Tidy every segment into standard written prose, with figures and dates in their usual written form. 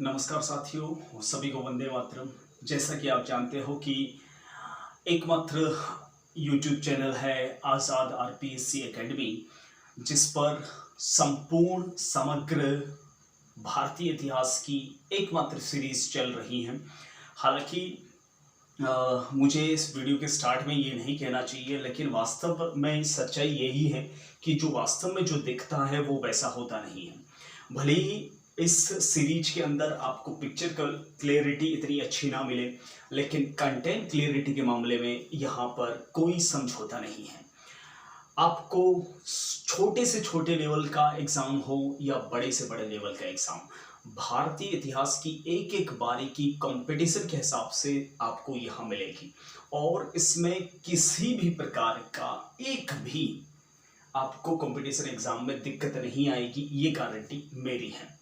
नमस्कार साथियों, सभी को वंदे मातरम। जैसा कि आप जानते हो कि एकमात्र यूट्यूब चैनल है आज़ाद आरपीएससी एकेडमी, जिस पर संपूर्ण समग्र भारतीय इतिहास की एकमात्र सीरीज चल रही है। हालांकि मुझे इस वीडियो के स्टार्ट में ये नहीं कहना चाहिए, लेकिन वास्तव में सच्चाई यही है कि जो वास्तव में जो दिखता है वो वैसा होता नहीं है। भले ही इस सीरीज के अंदर आपको पिक्चर क्लियरिटी इतनी अच्छी ना मिले, लेकिन कंटेंट क्लियरिटी के मामले में यहाँ पर कोई समझौता नहीं है। आपको छोटे से छोटे लेवल का एग्ज़ाम हो या बड़े से बड़े लेवल का एग्ज़ाम, भारतीय इतिहास की एक एक बारीकी कंपटीशन के हिसाब से आपको यहाँ मिलेगी और इसमें किसी भी प्रकार का एक भी आपको कंपटीशन एग्ज़ाम में दिक्कत नहीं आएगी, ये गारंटी मेरी है।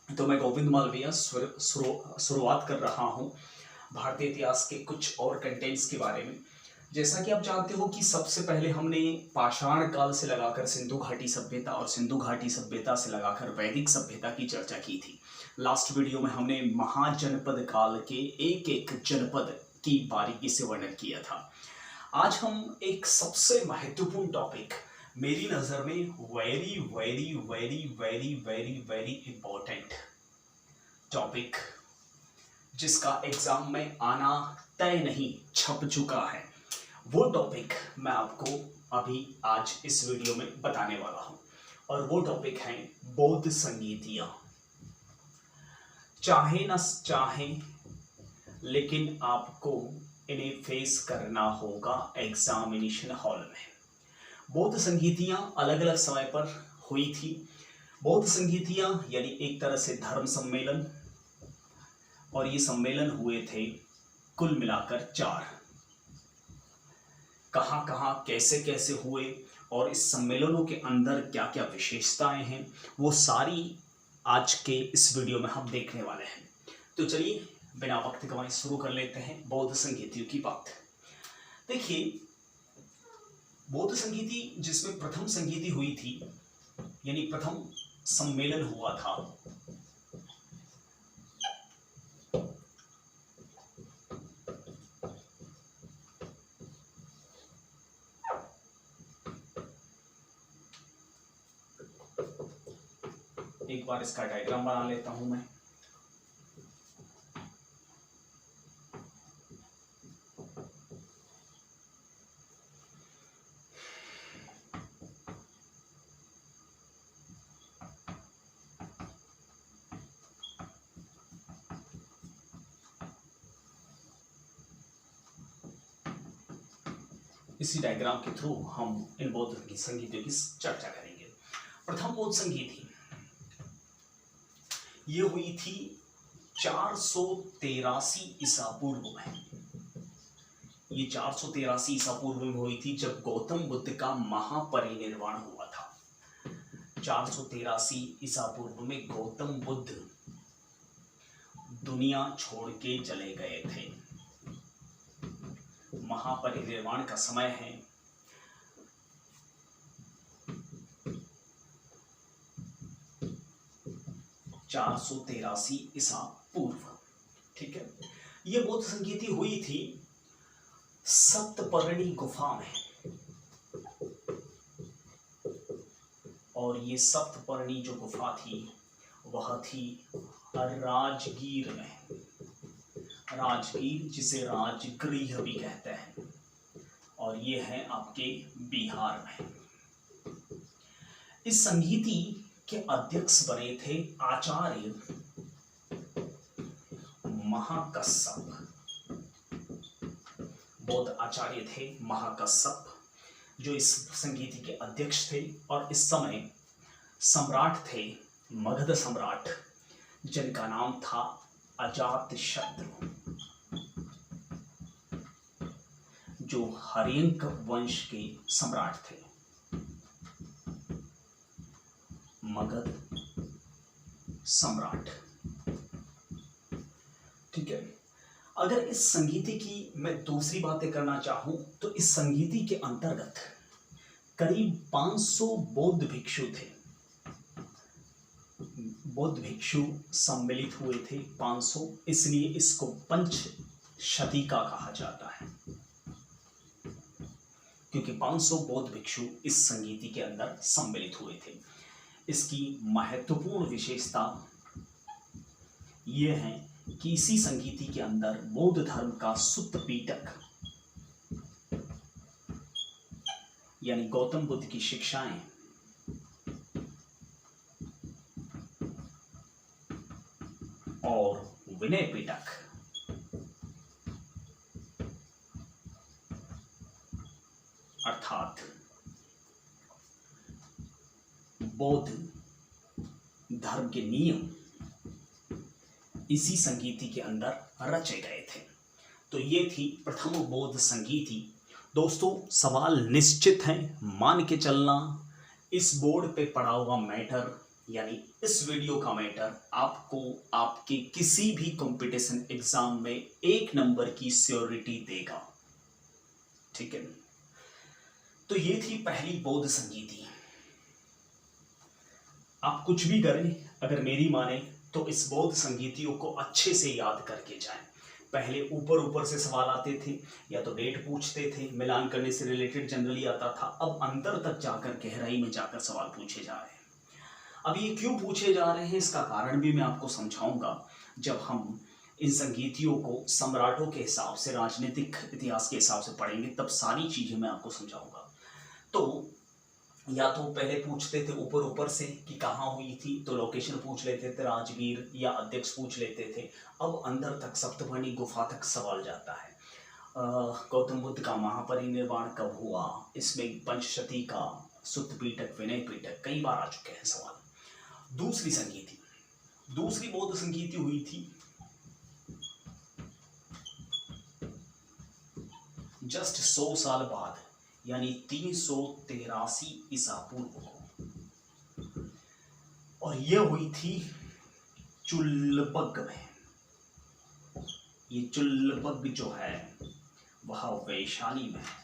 तो मैं गोविंद मालविया शुरुआत कर रहा हूँ भारतीय इतिहास के कुछ और कंटेंट्स के बारे में। जैसा कि आप जानते हो कि सबसे पहले हमने पाषाण काल से लगाकर सिंधु घाटी सभ्यता और सिंधु घाटी सभ्यता से लगाकर वैदिक सभ्यता की चर्चा की थी। लास्ट वीडियो में हमने महाजनपद काल के एक एक जनपद की बारीकी से वर्णन किया था। आज हम एक सबसे महत्वपूर्ण टॉपिक, मेरी नज़र में very very very very very very important topic, जिसका एग्जाम में आना तय नहीं, छप चुका है, वो टॉपिक मैं आपको अभी आज इस वीडियो में बताने वाला हूं। और वो टॉपिक है बौद्ध संगीतियां। चाहे न चाहे, लेकिन आपको इन्हें फेस करना होगा एग्जामिनेशन हॉल में। बौद्ध संगीतियां अलग अलग समय पर हुई थी। बौद्ध संगीतियां यानी एक तरह से धर्म सम्मेलन, और ये सम्मेलन हुए थे कुल मिलाकर 4। कहाँ कहाँ कैसे कैसे हुए और इस सम्मेलनों के अंदर क्या क्या विशेषताएं हैं, वो सारी आज के इस वीडियो में हम देखने वाले हैं। तो चलिए बिना वक्त गवाए शुरू कर लेते हैं बौद्ध संगीतियों की बात। देखिए, बौद्ध संगीति जिसमें प्रथम संगीति हुई थी, यानी प्रथम सम्मेलन हुआ था, एक बार इसका डायग्राम बना लेता हूं मैं। इसी डायग्राम के थ्रू हम इन बौद्ध संगीतियों की चर्चा करेंगे। प्रथम बौद्ध संगीति ये हुई थी 483 ईसा पूर्व में। ये 483 ईसा पूर्व में हुई थी जब गौतम बुद्ध का महापरिनिर्वाण हुआ था। 483 ईसा पूर्व में गौतम बुद्ध दुनिया छोड़ के चले गए थे। महापरिनिर्वाण का समय है 483 ईसा पूर्व। ठीक है, ये बौद्ध संगीति हुई थी सप्तपर्णी गुफा में, और ये सप्तपर्णी जो गुफा थी वह थी राजगीर में। राजगीर, जिसे राजगृह भी कहते हैं, और ये है आपके बिहार में। इस संगीति के अध्यक्ष बने थे आचार्य महाकश्यप। बौद्ध आचार्य थे महाकश्यप, जो इस संगीति के अध्यक्ष थे। और इस समय सम्राट थे मगध सम्राट, जिनका नाम था अजातशत्रु, जो हर्यंक वंश के सम्राट थे। मगध सम्राट। ठीक है, अगर इस संगीति की मैं दूसरी बातें करना चाहूं तो इस संगीति के अंतर्गत करीब 500 बौद्ध भिक्षु थे। बौद्ध भिक्षु सम्मिलित हुए थे 500, इसलिए इसको पंचशतीका कहा जाता है, क्योंकि 500 बौद्ध भिक्षु इस संगीति के अंदर सम्मिलित हुए थे। इसकी महत्वपूर्ण विशेषता यह है कि इसी संगीति के अंदर बौद्ध धर्म का सुत्त पीटक यानी गौतम बुद्ध की शिक्षाएं और विनय पिटक अर्थात बौद्ध धर्म के नियम इसी संगीति के अंदर रचे गए थे। तो ये थी प्रथम बौद्ध संगीति। दोस्तों, सवाल निश्चित है, मान के चलना इस बोर्ड पे पड़ा हुआ मैटर यानी इस वीडियो का मैटर आपको आपके किसी भी कंपटीशन एग्जाम में 1 नंबर की श्योरिटी देगा। ठीक है, तो ये थी पहली बौद्ध संगीति। आप कुछ भी करें, अगर मेरी माने तो इस बौद्ध संगीतियों को अच्छे से याद करके जाएं। पहले ऊपर ऊपर से सवाल आते थे, या तो डेट पूछते थे, मिलान करने से रिलेटेड जनरली आता था। अब अंदर तक जाकर, गहराई में जाकर सवाल पूछे जा रहे हैं। अब ये क्यों पूछे जा रहे हैं, इसका कारण भी मैं आपको समझाऊंगा जब हम इन संगीतियों को सम्राटों के हिसाब से, राजनीतिक इतिहास के हिसाब से पढ़ेंगे, तब सारी चीजें मैं आपको समझाऊंगा। तो या तो पहले पूछते थे ऊपर ऊपर से कि कहाँ हुई थी, तो लोकेशन पूछ लेते थे, राजगीर या अध्यक्ष पूछ लेते थे। अब अंदर तक, सप्तपर्णी गुफा तक सवाल जाता है। गौतम बुद्ध का महापरिनिर्वाण कब हुआ, इसमें पंचशती का, सुत्त पीटक, विनय पीटक, कई बार आ चुके हैं सवाल। दूसरी संगीति, दूसरी बौद्ध संगीति हुई थी जस्ट 100 साल बाद, यानी 383 ईसा पूर्व को, और यह हुई थी चुल्लबग्ग में। ये चुल्लबग्ग जो है वह वैशाली में है।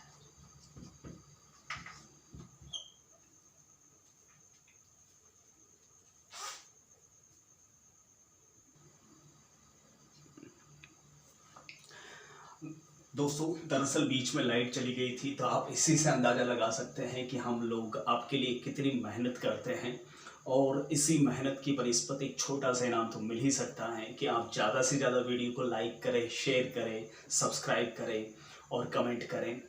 दोस्तों, दरअसल बीच में लाइट चली गई थी, तो आप इसी से अंदाज़ा लगा सकते हैं कि हम लोग आपके लिए कितनी मेहनत करते हैं, और इसी मेहनत की बनिस्पत एक छोटा सा इनाम तो मिल ही सकता है कि आप ज़्यादा से ज़्यादा वीडियो को लाइक करें, शेयर करें, सब्सक्राइब करें और कमेंट करें।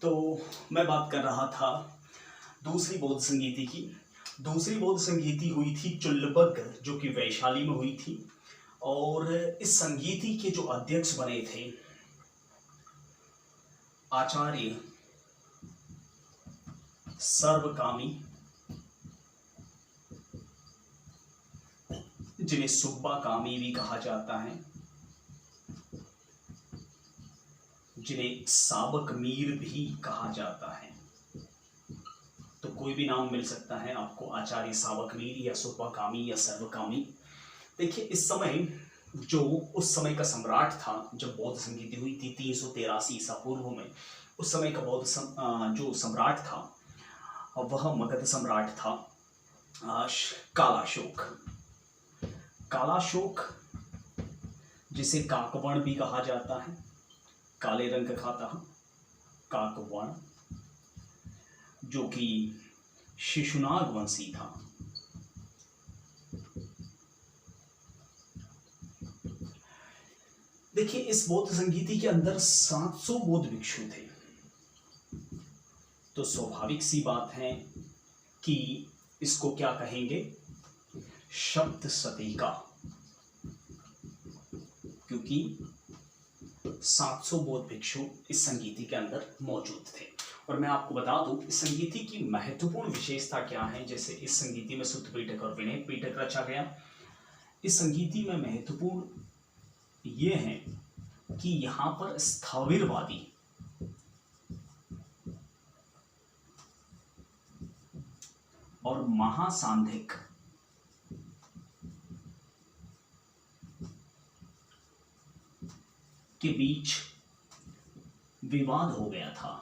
तो मैं बात कर रहा था दूसरी बौद्ध संगीति की। दूसरी बौद्ध संगीति हुई थी चुल्लबग्ग, जो कि वैशाली में हुई थी, और इस संगीति के जो अध्यक्ष बने थे आचार्य सर्वकामी, जिन्हें सुब्बाकामी भी कहा जाता है, जिन्हें साबक मीर भी कहा जाता है। तो कोई भी नाम मिल सकता है आपको, आचार्य साबक मीर या सुब्बाकामी या सर्वकामी। देखिए, इस समय जो उस समय का सम्राट था, जब बौद्ध संगीति हुई थी 383 ईसा पूर्व में, उस समय का बौद्ध जो सम्राट था वह मगध सम्राट था कालाशोक। कालाशोक, जिसे काकवर्ण भी कहा जाता है, काले रंग का था काकवर्ण, जो कि शिशुनाग वंशी था। देखिए, इस बौद्ध संगीति के अंदर 700 बौद्ध भिक्षु थे। तो स्वाभाविक सी बात है कि इसको क्या कहेंगे, शब्द सतीका, क्योंकि 700 बौद्ध भिक्षु इस संगीति के अंदर मौजूद थे। और मैं आपको बता दूं, इस संगीति की महत्वपूर्ण विशेषता क्या है। जैसे इस संगीति में सुत्त पीटक और विनय पीटक रचा गया। इस संगीति में महत्वपूर्ण ये है कि यहाँ पर स्थविरवादी और महासांधिक के बीच विवाद हो गया था,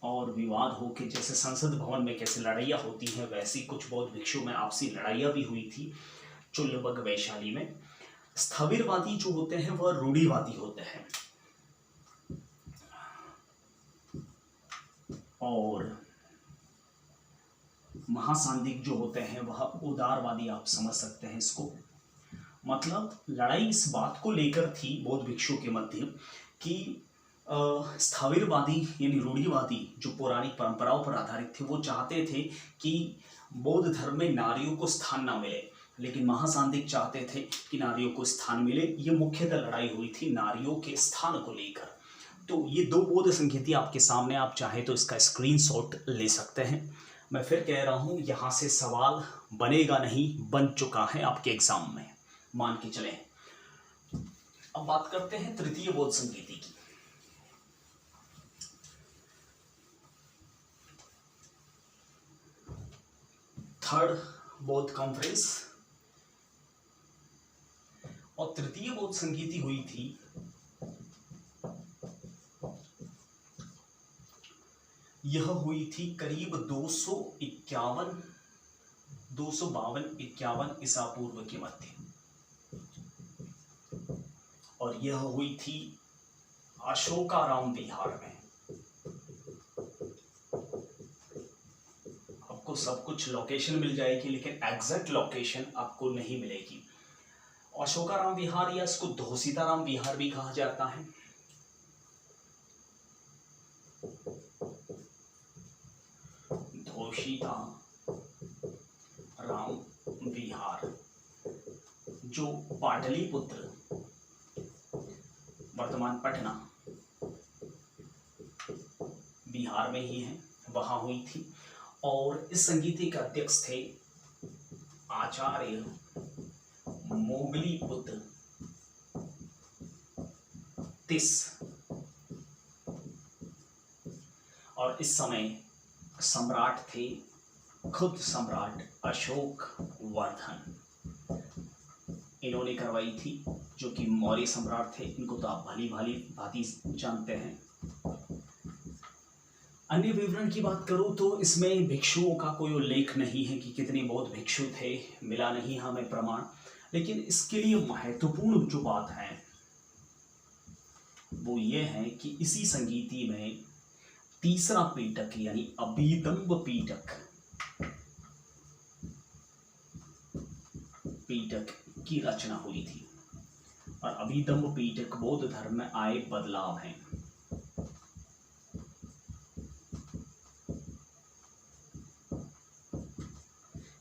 और विवाद हो के, जैसे संसद भवन में कैसे लड़ाइयाँ होती हैं वैसी कुछ बौद्ध भिक्षुओं में आपसी लड़ाइयाँ भी हुई थी चुल्लबग वैशाली में। स्थविरवादी जो होते हैं वह रूढ़िवादी होते हैं और महासांदिक जो होते हैं वह उदारवादी, आप समझ सकते हैं इसको। मतलब लड़ाई इस बात को लेकर थी बौद्ध भिक्षुओं के मध्य कि स्थाविरवादी यानी रूढ़िवादी जो पौराणिक परंपराओं पर आधारित थे वो चाहते थे कि बौद्ध धर्म में नारियों को स्थान ना मिले, लेकिन महासांदिक चाहते थे कि नारियों को स्थान मिले। ये मुख्यतः लड़ाई हुई थी नारियों के स्थान को लेकर। तो ये दो बौद्ध संकेती आपके सामने, आप चाहे तो इसका स्क्रीनशॉट ले सकते हैं। मैं फिर कह रहा हूँ, यहाँ से सवाल बनेगा नहीं, बन चुका है आपके एग्जाम में, मान के चलें। अब बात करते हैं तृतीय बौद्ध संकेती की। थर्ड बौद्ध कॉन्फ्रेंस, और तृतीय बौद्ध संगीति हुई थी यह हुई थी करीब 252-51 ईसा पूर्व के मध्य, और यह हुई थी अशोकाराम विहार में। आपको सब कुछ लोकेशन मिल जाएगी लेकिन एग्जैक्ट लोकेशन आपको नहीं मिलेगी। अशोकाराम विहार या इसको धोसीताराम विहार भी कहा जाता है। धोसीताराम विहार जो पाटलिपुत्र, वर्तमान पटना, बिहार में ही है, वहां हुई थी। और इस संगीति के अध्यक्ष थे आचार्य मोगलीपुत्र तिस, और इस समय सम्राट थे खुद सम्राट अशोक वर्धन। इन्होंने करवाई थी, जो कि मौर्य सम्राट थे। इनको तो आप भली भाली भांति जानते हैं। अन्य विवरण की बात करूं तो इसमें भिक्षुओं का कोई उल्लेख नहीं है कि कितने बौद्ध भिक्षु थे, मिला नहीं हमें प्रमाण। लेकिन इसके लिए महत्वपूर्ण जो बात है वो ये है कि इसी संगीति में तीसरा पीटक यानी अभिदम्ब पीटक की रचना हुई थी। और अभिदम्ब पीटक बौद्ध धर्म में आए बदलाव हैं।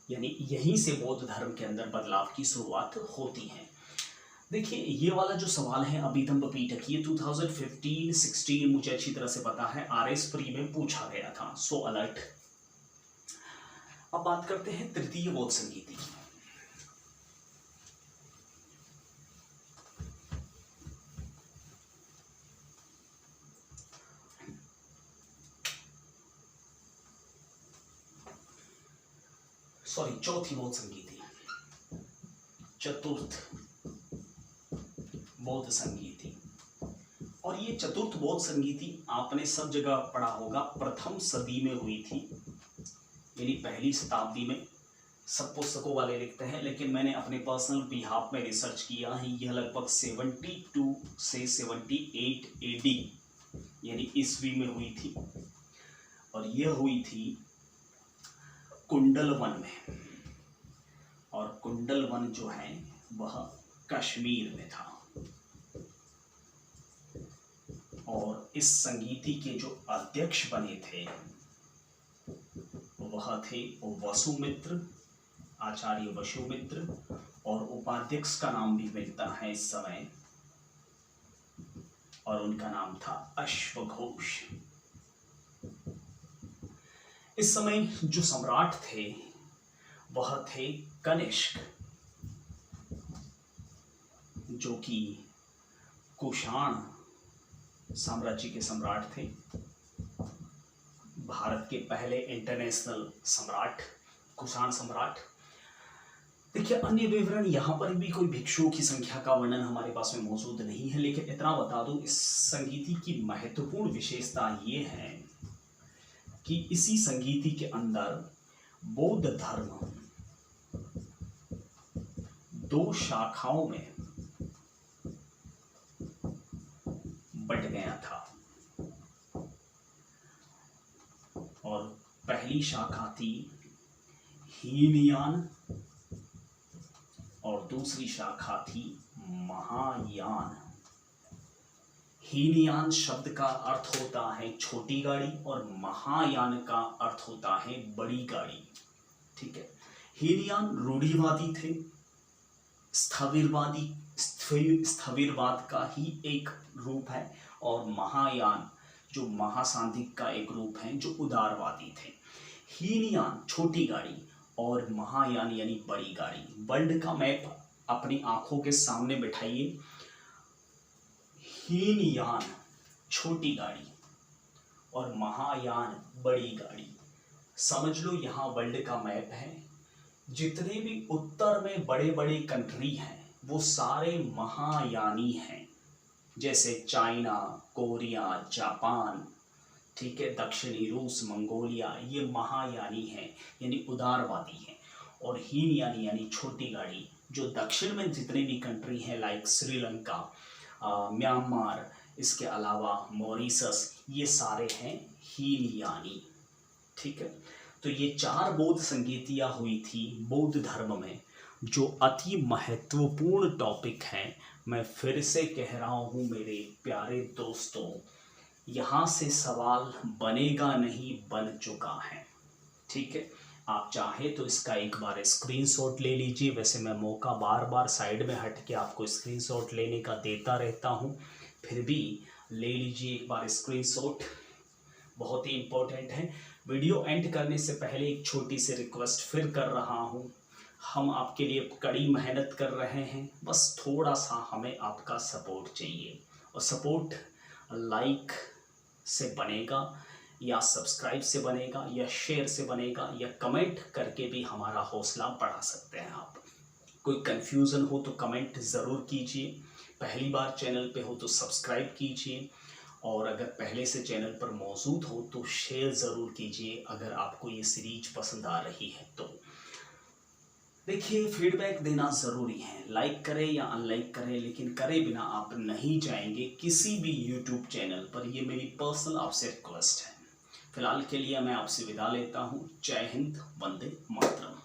यानी यहीं से बौद्ध धर्म के अंदर बदलाव की शुरुआत होती है। देखिए, ये वाला जो सवाल है अभिदम्ब पीटक, ये 2015-16 मुझे अच्छी तरह से पता है, RS प्री में पूछा गया था, सो अलर्ट। अब बात करते हैं तृतीय बौद्ध संगीति की। चौथी बौद्ध संगीति, चतुर्थ बौद्ध संगीति। और ये चतुर्थ बौद्ध संगीति आपने सब जगह पढ़ा होगा, प्रथम सदी में हुई थी, यानी पहली शताब्दी में। सब पुस्तकों वाले लिखते हैं, लेकिन मैंने अपने पर्सनल बिहाफ में रिसर्च किया है। यह लगभग 72 से 78 AD यानी ईस्वी में हुई थी, और यह हुई थी कुंडलवन में। और कुंडलवन जो है वह कश्मीर में था। और इस संगीति के जो अध्यक्ष बने थे वह थे वसुमित्र, आचार्य वसुमित्र, और उपाध्यक्ष का नाम भी मिलता है इस समय, और उनका नाम था अश्वघोष। इस समय जो सम्राट थे वह थे कनिष्क, जो कि कुषाण साम्राज्य के सम्राट थे, भारत के पहले इंटरनेशनल सम्राट, कुषाण सम्राट। देखिए, अन्य विवरण यहाँ पर भी कोई भिक्षुओं की संख्या का वर्णन हमारे पास में मौजूद नहीं है, लेकिन इतना बता दूं, इस संगीति की महत्वपूर्ण विशेषता ये है कि इसी संगीति के अंदर बौद्ध धर्म 2 शाखाओं में बट गया था और पहली शाखा थी हीनयान और दूसरी शाखा थी महायान। हीनयान शब्द का अर्थ होता है छोटी गाड़ी और महायान का अर्थ होता है बड़ी गाड़ी। ठीक है, हीनयान रूढ़िवादी थे, स्थविरवाद का ही एक रूप है, और महायान जो महासांधिक का एक रूप है जो उदारवादी थे। हीनयान छोटी गाड़ी और महायान यानी बड़ी गाड़ी। वर्ल्ड का मैप अपनी आंखों के सामने बिठाइए। हीनयान छोटी गाड़ी और महायान बड़ी गाड़ी। समझ लो यहाँ वर्ल्ड का मैप है। जितने भी उत्तर में बड़े बड़े कंट्री हैं वो सारे महायानी हैं, जैसे चाइना, कोरिया, जापान, ठीक है, दक्षिणी रूस, मंगोलिया, ये महायानी हैं यानी उदारवादी हैं। और हीनयानी यानी छोटी गाड़ी जो दक्षिण में जितने भी कंट्री हैं लाइक श्रीलंका, म्यांमार, इसके अलावा मॉरिशस, ये सारे हैं हीनयानी। ठीक है, तो ये 4 बौद्ध संगीतियाँ हुई थी बौद्ध धर्म में, जो अति महत्वपूर्ण टॉपिक है। मैं फिर से कह रहा हूँ मेरे प्यारे दोस्तों, यहाँ से सवाल बनेगा नहीं, बन चुका है। ठीक है, आप चाहे तो इसका एक बार स्क्रीनशॉट ले लीजिए। वैसे मैं मौका बार बार साइड में हट के आपको स्क्रीनशॉट लेने का देता रहता हूँ, फिर भी ले लीजिए एक बार स्क्रीनशॉट, बहुत ही इम्पोर्टेंट है। वीडियो एंड करने से पहले एक छोटी सी रिक्वेस्ट फिर कर रहा हूँ। हम आपके लिए कड़ी मेहनत कर रहे हैं, बस थोड़ा सा हमें आपका सपोर्ट चाहिए। और सपोर्ट लाइक से बनेगा या सब्सक्राइब से बनेगा या शेयर से बनेगा या कमेंट करके भी हमारा हौसला बढ़ा सकते हैं आप। कोई कन्फ्यूज़न हो तो कमेंट ज़रूर कीजिए। पहली बार चैनल पे हो तो सब्सक्राइब कीजिए, और अगर पहले से चैनल पर मौजूद हो तो शेयर ज़रूर कीजिए अगर आपको ये सीरीज पसंद आ रही है तो। देखिए, फीडबैक देना ज़रूरी है, लाइक करें या अनलाइक करें, लेकिन करे बिना आप नहीं जाएंगे किसी भी यूट्यूब चैनल पर। ये मेरी पर्सनल आपसे रिक्वेस्ट है। फिलहाल के लिए मैं आपसे विदा लेता हूँ। जय हिंद, वंदे मातरम।